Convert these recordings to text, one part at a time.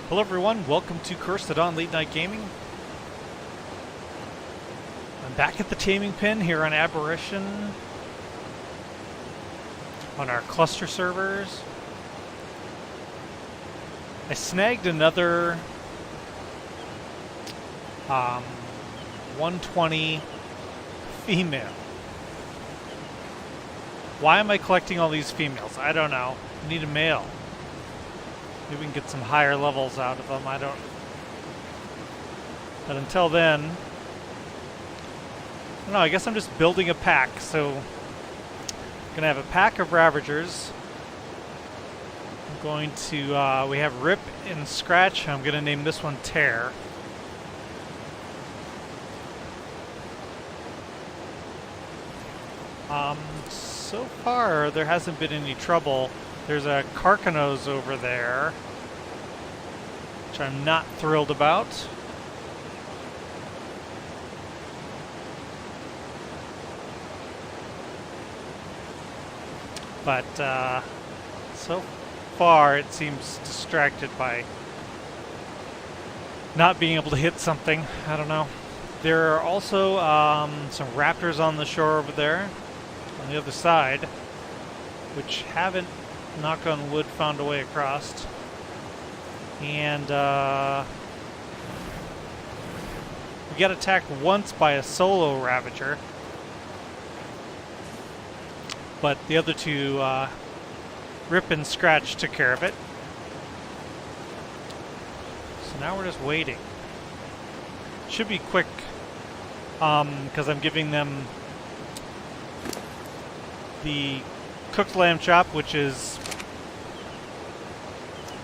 Hello everyone, welcome to Curse the Dawn Late Night Gaming. I'm back at the taming pen here on Aberration on our cluster servers. I snagged another 120 female. Why am I collecting all these females? I don't know. I need a male. Maybe we can get some higher levels out of them. I don't. But until then, I don't know. I guess I'm just building a pack. So I'm gonna have a pack of Ravagers. I'm going to. We have Rip and Scratch. I'm gonna name this one Tear. So far there hasn't been any trouble. There's a Carcanos over there, which I'm not thrilled about. But so far it seems distracted by not being able to hit something. I don't know. There are also some raptors on the shore over there on the other side, which haven't, knock on wood, found a way across. And we got attacked once by a solo Ravager, but the other two, Rip and Scratch, took care of it. So now we're just waiting. Should be quick, because I'm giving them the cooked lamb chop, which is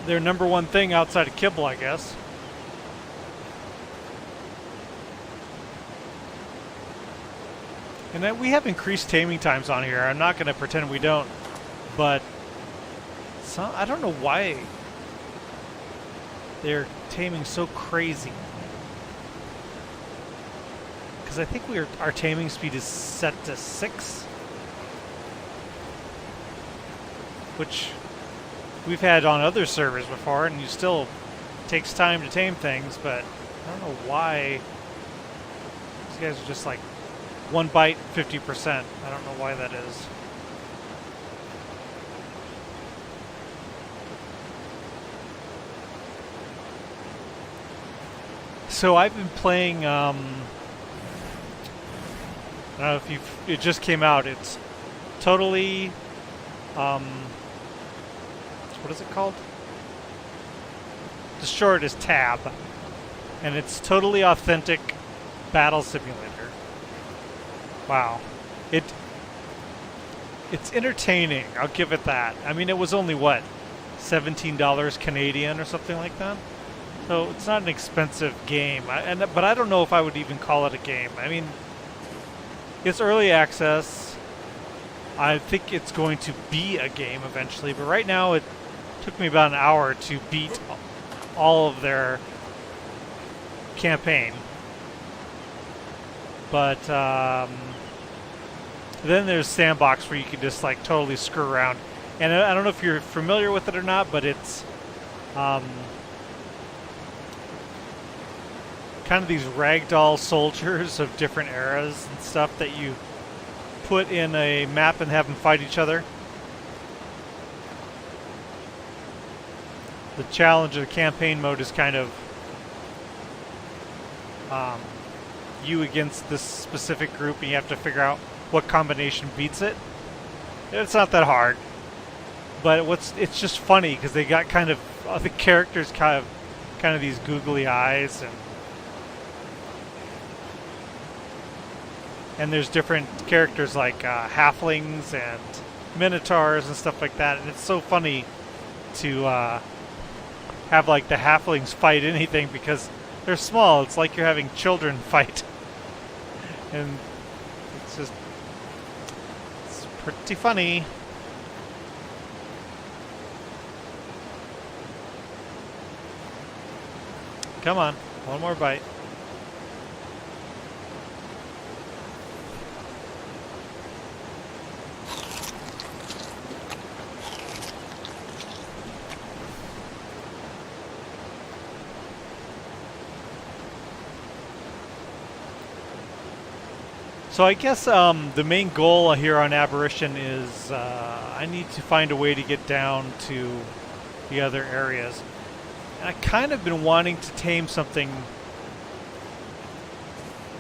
their number one thing outside of kibble, I guess. And then we have increased taming times on here. I'm not going to pretend we don't, but I don't know why they're taming so crazy. Because I think our taming speed is set to 6. Which we've had on other servers before, and it takes time to tame things, but I don't know why these guys are just like one bite, 50%. I don't know why that is. So I've been playing, I don't know if it just came out. It's totally, what is it called? The short is Tab, and it's totally authentic battle simulator. Wow, it's entertaining. I'll give it that. I mean, it was only what, $17 Canadian or something like that. So it's not an expensive game. But I don't know if I would even call it a game. I mean, it's early access. I think it's going to be a game eventually, but right now it took me about an hour to beat all of their campaign. But then there's Sandbox, where you can just like totally screw around. And I don't know if you're familiar with it or not, but it's kind of these ragdoll soldiers of different eras and stuff that you put in a map and have them fight each other. The challenge of the campaign mode is kind of you against this specific group, and you have to figure out what combination beats it. It's not that hard, but it's just funny because they got kind of the characters kind of these googly eyes, and there's different characters like halflings and minotaurs and stuff like that, and it's so funny to have like the halflings fight anything because they're small. It's like you're having children fight, and it's pretty funny. Come on, one more bite. So I guess the main goal here on Aberration is I need to find a way to get down to the other areas. And I kind of been wanting to tame something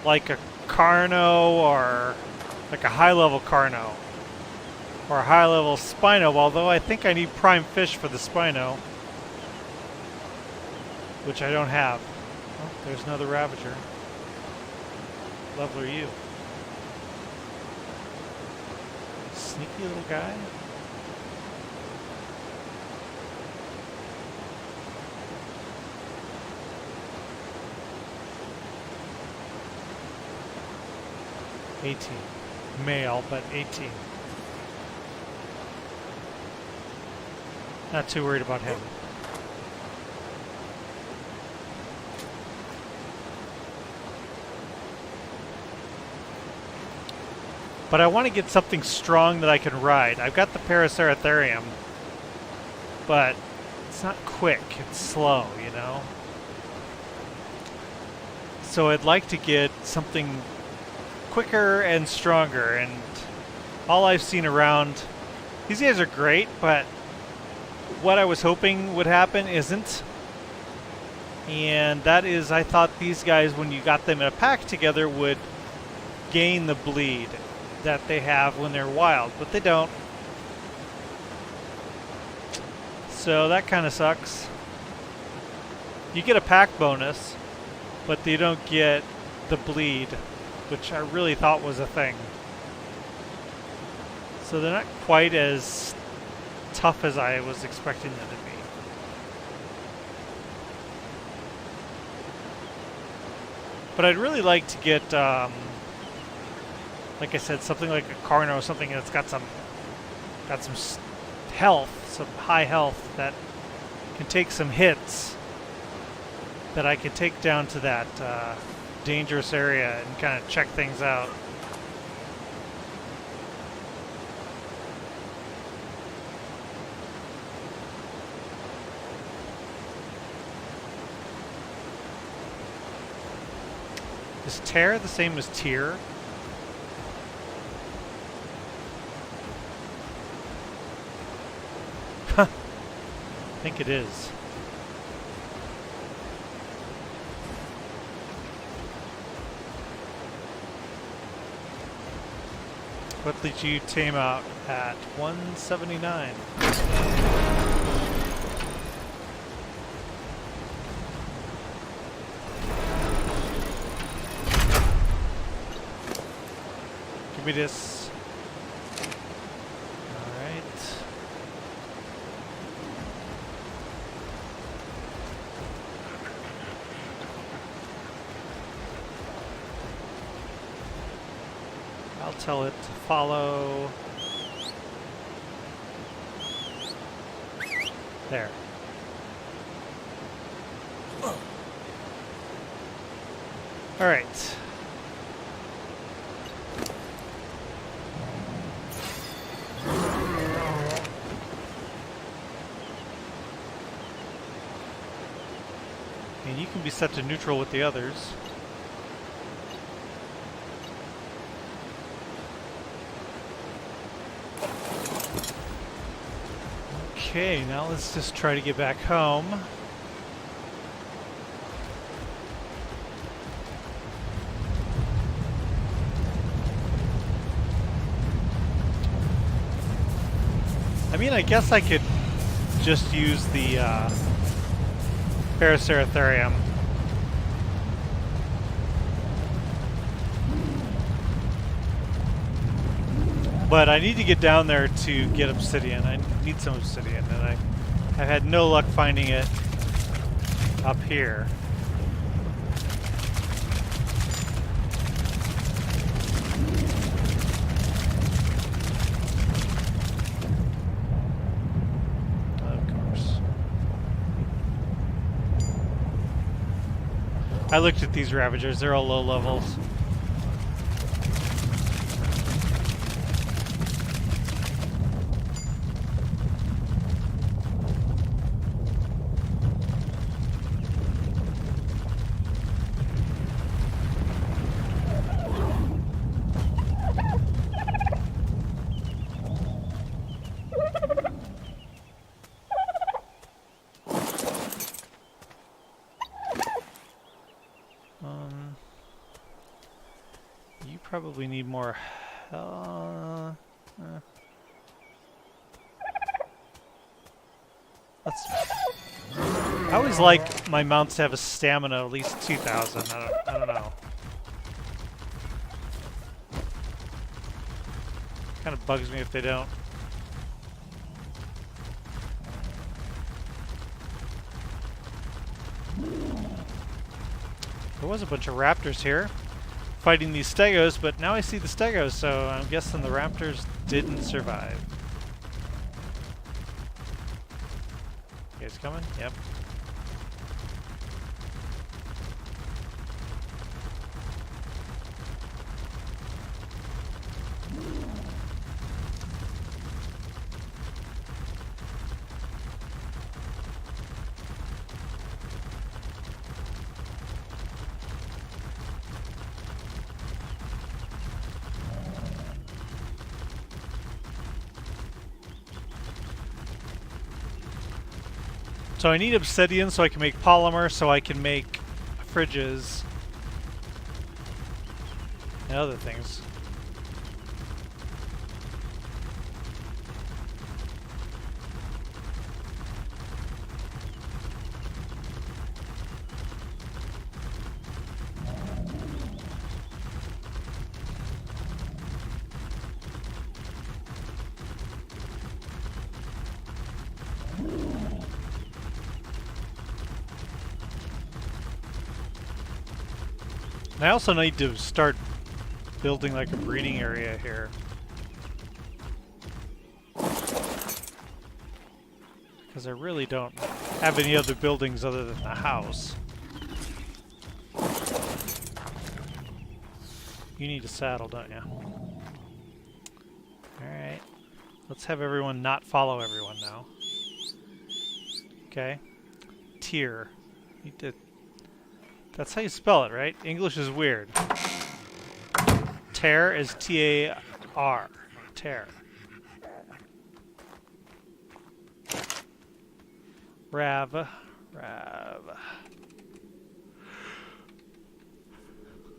like a Carno or like a high-level Carno or a high-level Spino, although I think I need prime fish for the Spino, which I don't have. Oh, there's another Ravager. Level are you? Sneaky little guy. Male, but 18. Not too worried about him. But I want to get something strong that I can ride. I've got the Paraceratherium, but it's not quick, it's slow, you know? So I'd like to get something quicker and stronger, and all I've seen around, these guys are great, but what I was hoping would happen isn't. And that is, I thought these guys, when you got them in a pack together, would gain the bleed that they have when they're wild, but they don't. So that kind of sucks. You get a pack bonus, but you don't get the bleed, which I really thought was a thing. So they're not quite as tough as I was expecting them to be. But I'd really like to get, like I said, something like a Carno, something that's got some health, some high health that can take some hits that I could take down to that dangerous area and kind of check things out. Is tear the same as tier? Huh. I think it is. What did you tame out at 179? Give me this. Alright. I'll tell it to follow. There. All right. And you can be set to neutral with the others. Okay, now let's just try to get back home. I mean, I guess I could just use the Paraceratherium. But I need to get down there to get obsidian. I need some obsidian, and I've had no luck finding it up here. Of course. I looked at these Ravagers, they're all low levels. You probably need more. Let's. I always like my mounts to have a stamina at least 2,000. I don't know. Kind of bugs me if they don't. There was a bunch of raptors here fighting these stegos, but now I see the stegos, so I'm guessing the raptors didn't survive. You guys coming? Yep. So I need obsidian so I can make polymer, so I can make fridges and other things. I also need to start building like a breeding area here. Because I really don't have any other buildings other than the house. You need a saddle, don't you? Alright. Let's have everyone not follow everyone now. Okay. Tier. Need to... That's how you spell it, right? English is weird. Tear is T-A-R. Tear. Rav.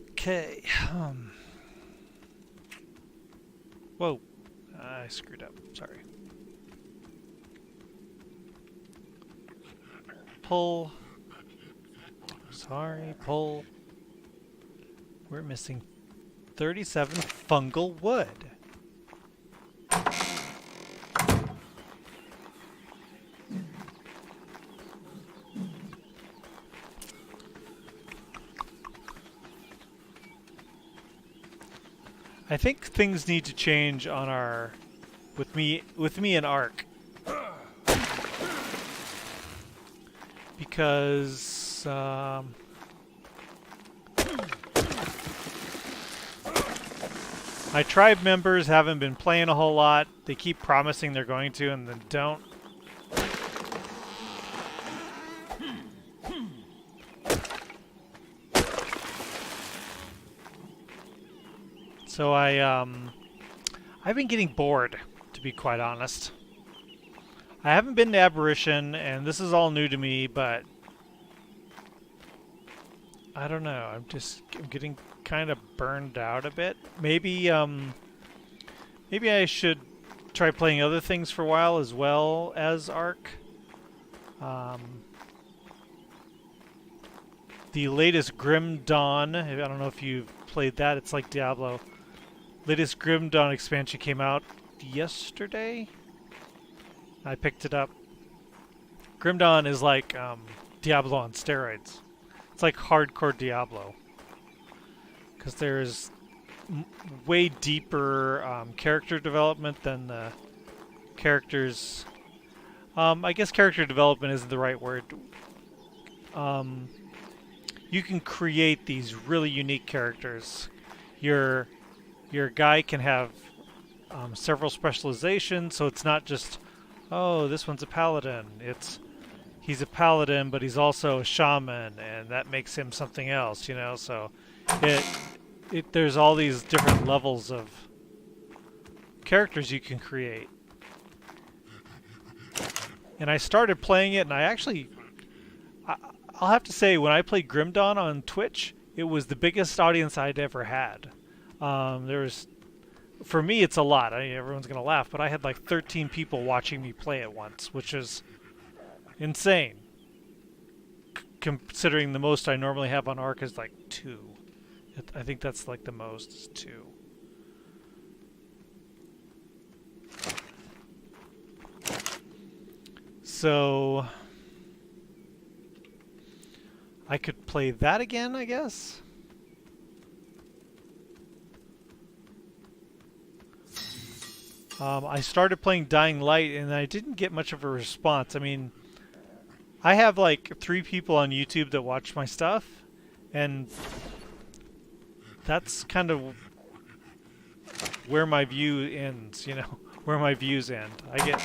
Okay. Whoa. I screwed up. Sorry. Pull. Sorry, pull. We're missing 37 fungal wood. I think things need to change on our with me and ARK. Because my tribe members haven't been playing a whole lot. They keep promising they're going to and then don't. So I've been getting bored, to be quite honest. I haven't been to Aberration, and this is all new to me, but I don't know. I'm getting kind of burned out a bit. Maybe maybe I should try playing other things for a while as well as ARK. The latest Grim Dawn, I don't know if you've played that. It's like Diablo. Latest Grim Dawn expansion came out yesterday. I picked it up. Grim Dawn is like Diablo on steroids. It's like hardcore Diablo. Because there's way deeper character development than the characters... I guess character development isn't the right word. You can create these really unique characters. Your guy can have several specializations, so it's not just... Oh, this one's a paladin. He's a paladin, but he's also a shaman, and that makes him something else, you know? So there's all these different levels of characters you can create. And I started playing it, and I'll have to say, when I played Grim Dawn on Twitch, it was the biggest audience I'd ever had. There's for me it's a lot. Everyone's gonna laugh, but I had like 13 people watching me play at once, which is insane. Considering the most I normally have on ARK is like 2. I think that's like the most is 2. So I could play that again, I guess. I started playing Dying Light and I didn't get much of a response. I mean, I have like 3 people on YouTube that watch my stuff, and that's kind of where my view ends, you know, where my views end. I get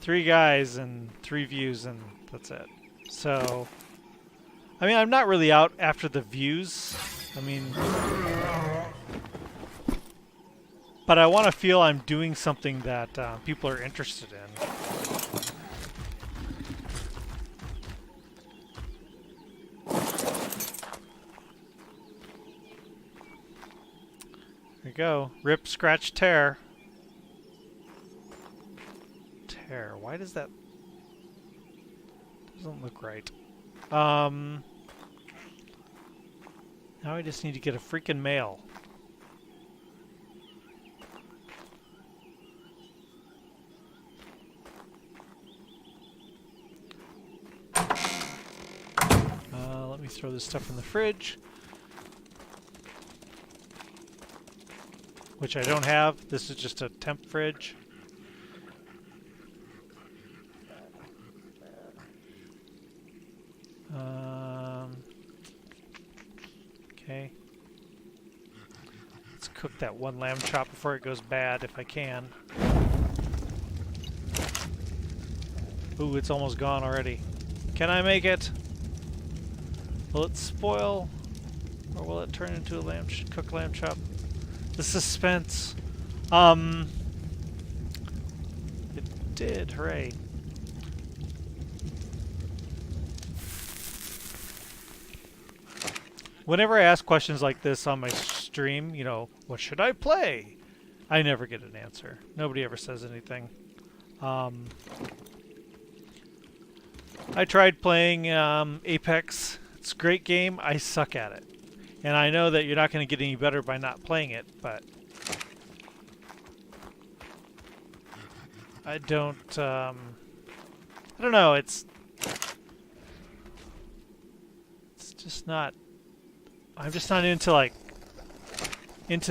3 guys and 3 views, and that's it. So, I mean, I'm not really out after the views. I mean, but I want to feel I'm doing something that people are interested in. There you go. Rip, scratch, tear. Tear. Why does that... Doesn't look right. Now I just need to get a freaking mail. Let me throw this stuff in the fridge. Which I don't have. This is just a temp fridge. Okay. Let's cook that one lamb chop before it goes bad, if I can. Ooh, it's almost gone already. Can I make it? Will it spoil? Or will it turn into a cooked lamb chop? The suspense. It did, hooray. Whenever I ask questions like this on my stream, you know, what should I play? I never get an answer. Nobody ever says anything. I tried playing Apex. It's a great game. I suck at it. And I know that you're not going to get any better by not playing it, but I don't know, it's just not, I'm just not into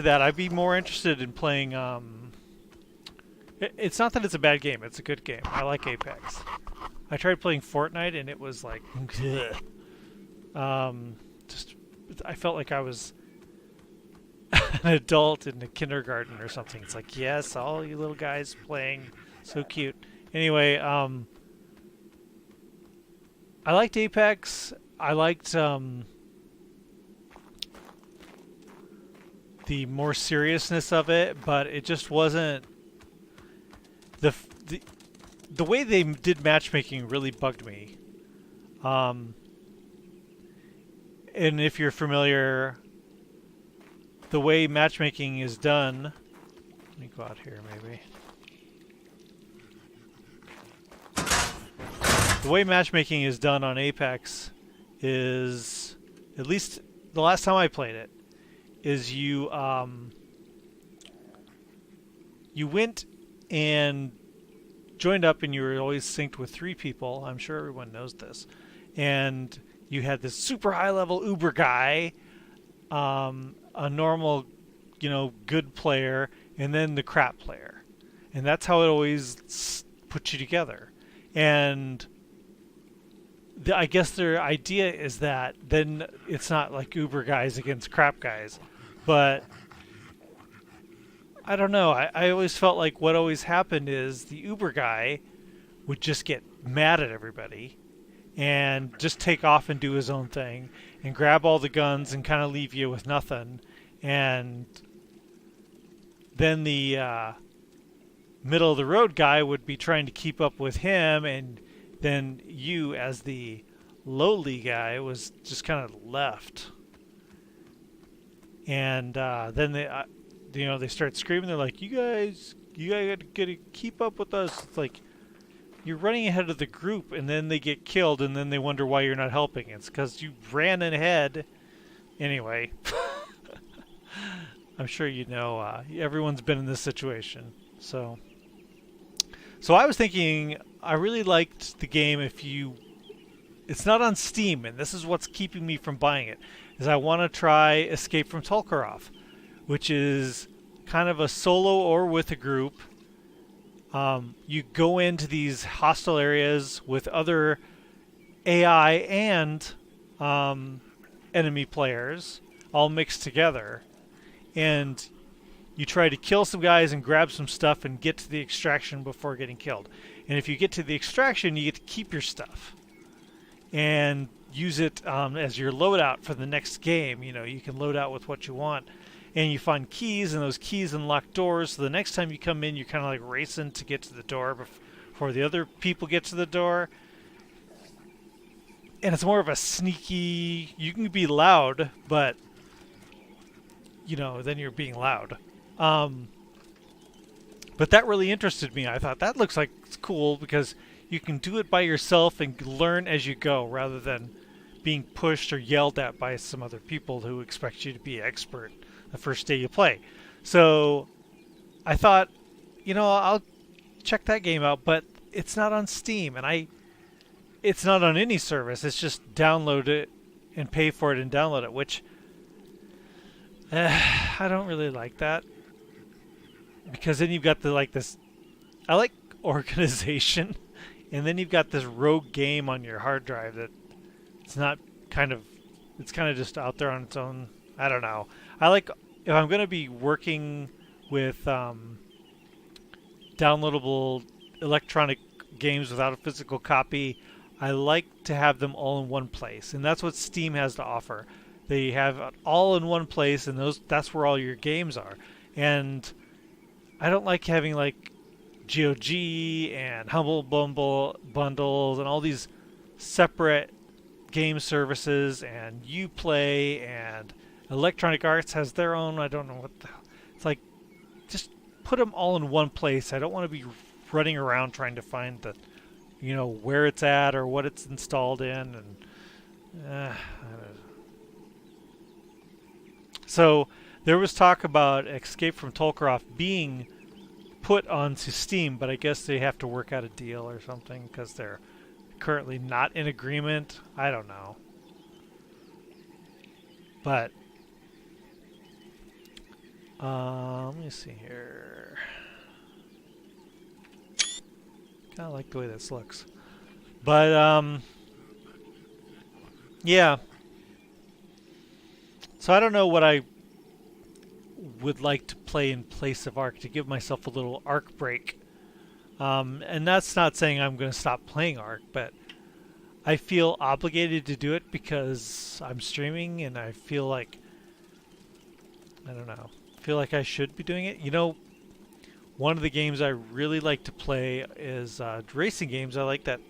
that. I'd be more interested in playing, it's not that it's a bad game, it's a good game. I like Apex. I tried playing Fortnite and it was like, I felt like I was an adult in a kindergarten or something. It's like, yes, all you little guys playing, so cute. Anyway, I liked Apex. I liked the more seriousness of it, but it just wasn't the way they did matchmaking really bugged me. And if you're familiar, the way matchmaking is done... Let me go out here, maybe. The way matchmaking is done on Apex is, at least the last time I played it, is you went and joined up and you were always synced with 3 people. I'm sure everyone knows this. And you had this super high-level Uber guy, a normal, you know, good player, and then the crap player. And that's how it always puts you together. And I guess their idea is that then it's not like Uber guys against crap guys. But I don't know. I always felt like what always happened is the Uber guy would just get mad at everybody and just take off and do his own thing and grab all the guns and kind of leave you with nothing. And then the middle of the road guy would be trying to keep up with him, and then you as the lowly guy was just kind of left. and then they start screaming. They're like, you guys gotta keep up with us. It's like you're running ahead of the group, and then they get killed, and then they wonder why you're not helping. It's because you ran ahead. Anyway, I'm sure you know everyone's been in this situation. So I was thinking I really liked the game. It's not on Steam, and this is what's keeping me from buying it, is I want to try Escape from Tolkarov, which is kind of a solo or with a group. You go into these hostile areas with other AI and enemy players all mixed together, and you try to kill some guys and grab some stuff and get to the extraction before getting killed. And if you get to the extraction, you get to keep your stuff and use it as your loadout for the next game. You can load out with what you want. And you find keys, and those keys unlock doors. So the next time you come in, you're kind of like racing to get to the door before the other people get to the door. And it's more of a sneaky. You can be loud, but then you're being loud. But that really interested me. I thought that looks like it's cool because you can do it by yourself and learn as you go, rather than being pushed or yelled at by some other people who expect you to be expert the first day you play. So I thought, I'll check that game out, but it's not on Steam, and it's not on any service. It's just download it and pay for it and download it, which I don't really like that, because then you've got this. I like organization, and then you've got this rogue game on your hard drive that it's kind of just out there on its own. I don't know. I like, if I'm going to be working with downloadable electronic games without a physical copy, I like to have them all in one place. And that's what Steam has to offer. They have it all in one place, and that's where all your games are. And I don't like having like GOG and Humble Bundle bundles and all these separate game services, and Uplay and Electronic Arts has their own. I don't know what the hell. It's like, just put them all in one place. I don't want to be running around trying to find where it's at or what it's installed in. And so there was talk about Escape from Tolkarov being put onto Steam, but I guess they have to work out a deal or something because they're currently not in agreement. I don't know. But let me see here. Kind of like the way this looks. But yeah. So I don't know what I would like to play in place of ARK to give myself a little ARK break. And that's not saying I'm going to stop playing ARK, but I feel obligated to do it because I'm streaming, and I feel like, I don't know, feel like I should be doing it. One of the games I really like to play is racing games. I like that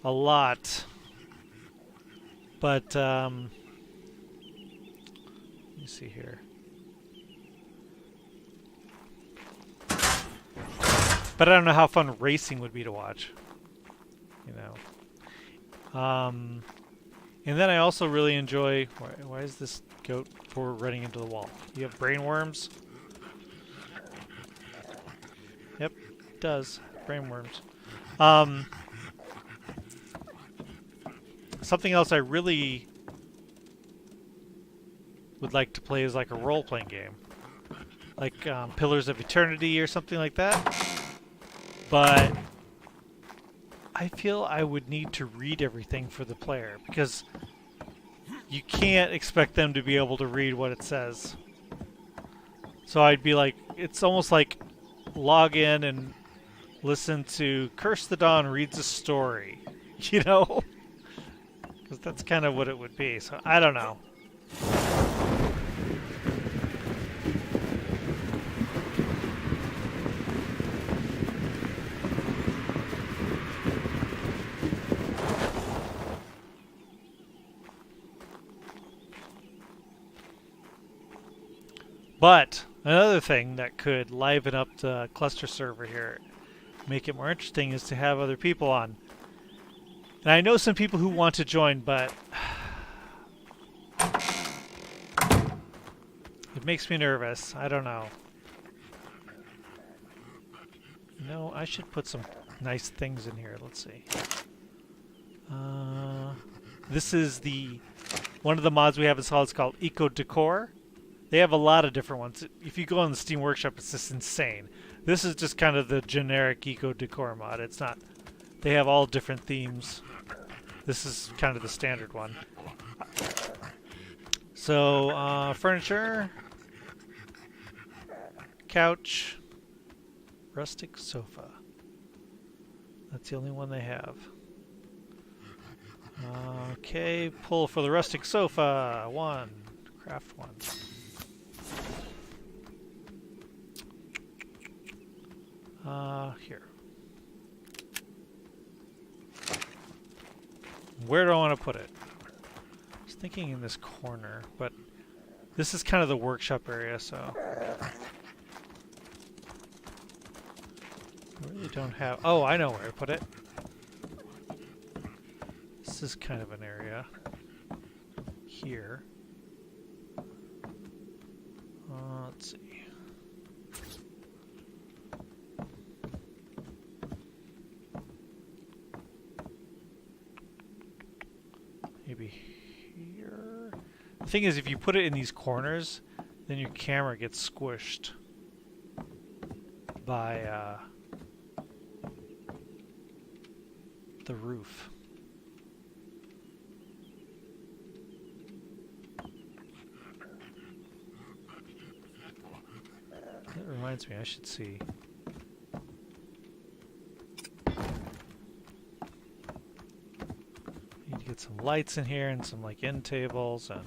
a lot. But let me see here. But I don't know how fun racing would be to watch. And then I also really enjoy. Why is this goat running into the wall? You have brainworms? Yep, it does. Brainworms. Something else I really would like to play is like a role-playing game. Like Pillars of Eternity or something like that. But I feel I would need to read everything for the player, because you can't expect them to be able to read what it says. So I'd be like, it's almost like log in and listen to Curse the Dawn reads a story, Because that's kind of what it would be. So I don't know. But another thing that could liven up the cluster server here, make it more interesting, is to have other people on. And I know some people who want to join, but it makes me nervous. I don't know. No, I should put some nice things in here. Let's see. This is one of the mods we have installed. It's called Eco Decor. They have a lot of different ones. If you go on the Steam Workshop, it's just insane. This is just kind of the generic Eco Decor mod. It's not. They have all different themes. This is kind of the standard one. So, furniture, couch, rustic sofa. That's the only one they have. Okay, pull for the rustic sofa. 1. Craft 1. Here. Where do I want to put it? I was thinking in this corner, but this is kind of the workshop area, so I really don't have... Oh, I know where to put it. This is kind of an area here. Let's see. Maybe here. The thing is, if you put it in these corners, then your camera gets squished by the roof. That reminds me, I should see. Need to get some lights in here and some like end tables and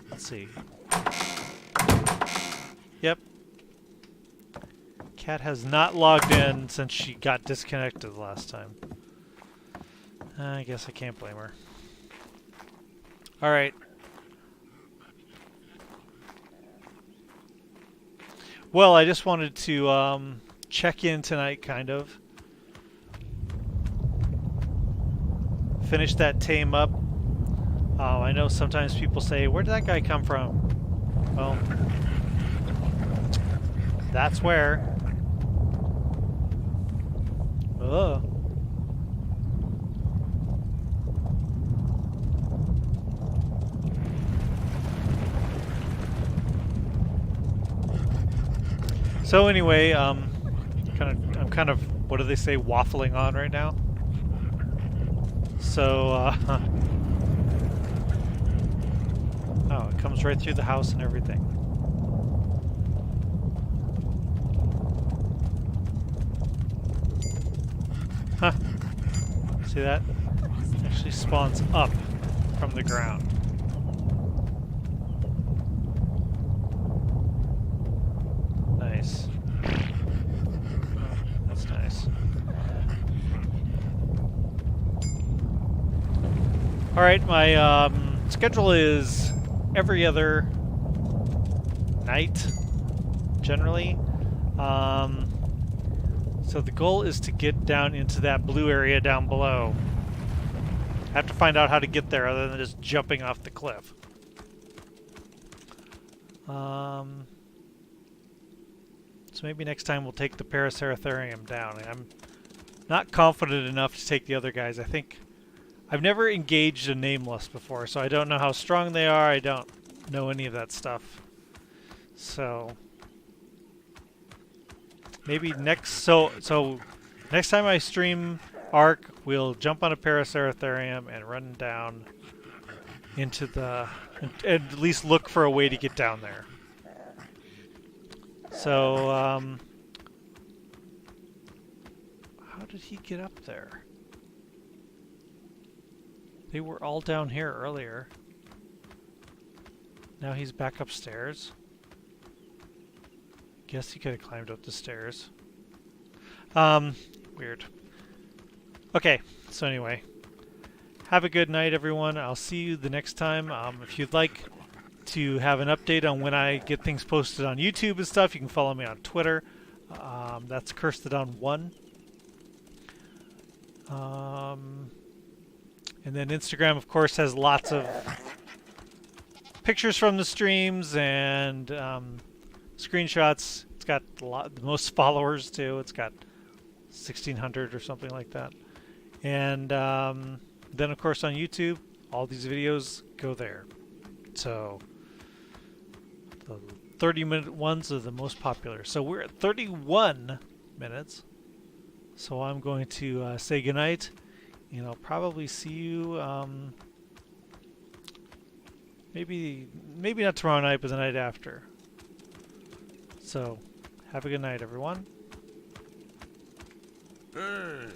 let's see. Yep. Cat has not logged in since she got disconnected the last time. I guess I can't blame her. Alright. Well, I just wanted to check in tonight, kind of. Finish that tame up. I know sometimes people say, where did that guy come from? Well, that's where. Ugh. So anyway, I'm kind of, what do they say, waffling on right now. So, oh, it comes right through the house and everything. Huh. See that? It actually spawns up from the ground. Nice. That's nice. Alright, my schedule is every other night, generally. So the goal is to get down into that blue area down below. I have to find out how to get there other than just jumping off the cliff. So maybe next time we'll take the Paraceratherium down. I'm not confident enough to take the other guys. I think I've never engaged a Nameless before, so I don't know how strong they are. I don't know any of that stuff. So maybe next next time I stream ARK, we'll jump on a Paraceratherium and run down into the and at least look for a way to get down there. So how did he get up there? They were all down here earlier. Now he's back upstairs. Guess he could have climbed up the stairs. Weird. Okay, so anyway, have a good night, everyone. I'll see you the next time. If you'd like to have an update on when I get things posted on YouTube and stuff, you can follow me on Twitter. That's Kirstodon1. And then Instagram, of course, has lots of pictures from the streams and screenshots. It's got the most followers too. It's got 1,600 or something like that. And then, of course, on YouTube, all these videos go there. So the 30-minute ones are the most popular. So we're at 31 minutes. So I'm going to say goodnight, and I'll probably see you maybe not tomorrow night, but the night after. So have a good night, everyone. Hey.